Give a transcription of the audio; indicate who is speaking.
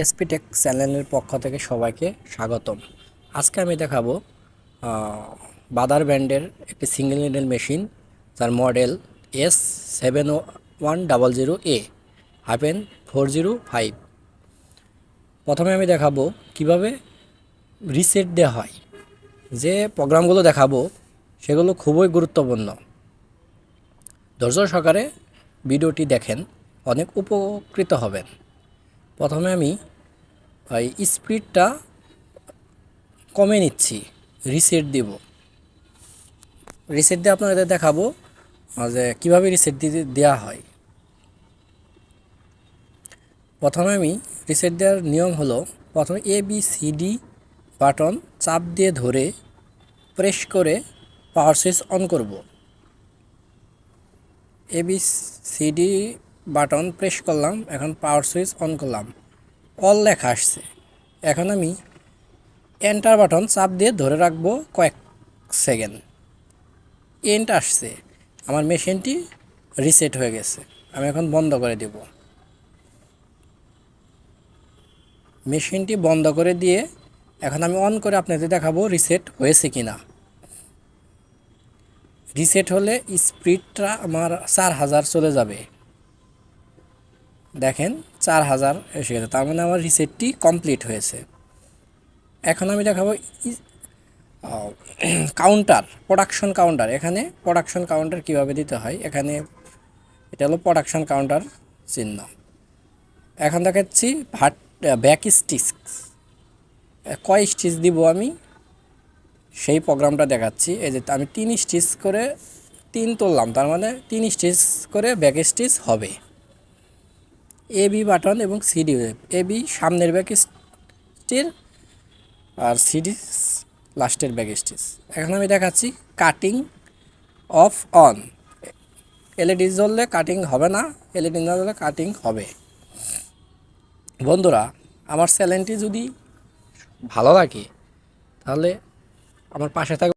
Speaker 1: SP take চ্যানেলের পক্ষ থেকে সবাইকে স্বাগতম। আজকে আমি দেখাবো বাদার ব্র্যান্ডের একটি সিঙ্গেল নিডেল মেশিন, যার মডেল S-7100A -405। প্রথমে আমি দেখাবো কিভাবে রিসেট দেওয়া হয়। যে প্রোগ্রামগুলো দেখাবো সেগুলো খুবই গুরুত্বপূর্ণ। ধৈর্য সহকারে ভিডিওটি দেখেন, অনেক উপকৃত হবেন। প্রথমে আমি স্পিডটা কমে নিচ্ছি, রিসেট দিব। রিসেট দিয়ে আপনাদের দেখাবো যে কীভাবে রিসেট দেওয়া হয়। প্রথমে আমি রিসেট দেওয়ার নিয়ম হলো, প্রথমে ABCD বাটন চাপ দিয়ে ধরে প্রেস করে পাওয়ার সুইচ অন করব। ABCD বাটন প্রেস করলাম, এখন পাওয়ার সুইচ অন করলাম, অল লেখা আসছে। এখন আমি এন্টার বাটন চাপ দিয়ে ধরে রাখবো কয়েক সেকেন্ড। এন্ট আসছে, আমার মেশিনটি রিসেট হয়ে গেছে। আমি এখন বন্ধ করে দেব। মেশিনটি বন্ধ করে দিয়ে এখন আমি অন করে আপনাদের দেখাবো রিসেট হয়েছে কিনা। রিসেট হলে স্পিডটা আমার 4000 চলে যাবে। দেখেন 4000 এসে গেছে, তার মানে আমার রিসেটটি কমপ্লিট হয়েছে। এখন আমি দেখাবো কাউন্টার, প্রোডাকশন কাউন্টার। এখানে প্রোডাকশন কাউন্টার কিভাবে দিতে হয়, এখানে এটা হলো প্রোডাকশন কাউন্টার চিহ্ন। এখন দেখাচ্ছি ব্যাক স্টিচ, কয় স্টিচ দিব আমি সেই প্রোগ্রামটা দেখাচ্ছি। এই যে আমি 3 স্টিচ করে 3 তুললাম, তার মানে 3 স্টিচ করে ব্যাক স্টিচ হবে। AB বাটন এবং CD, AB সামনের ব্যাক স্টিচ আর CD লাস্টের ব্যাক স্টিচ। এখন আমি দেখাচ্ছি কাটিং অফ অন। LED জ্বললে কাটিং হবে না, LED না জ্বললে কাটিং হবে। বন্ধুরা, আমার চ্যানেলটি যদি ভালো লাগে তাহলে আমার পাশে থাকবে।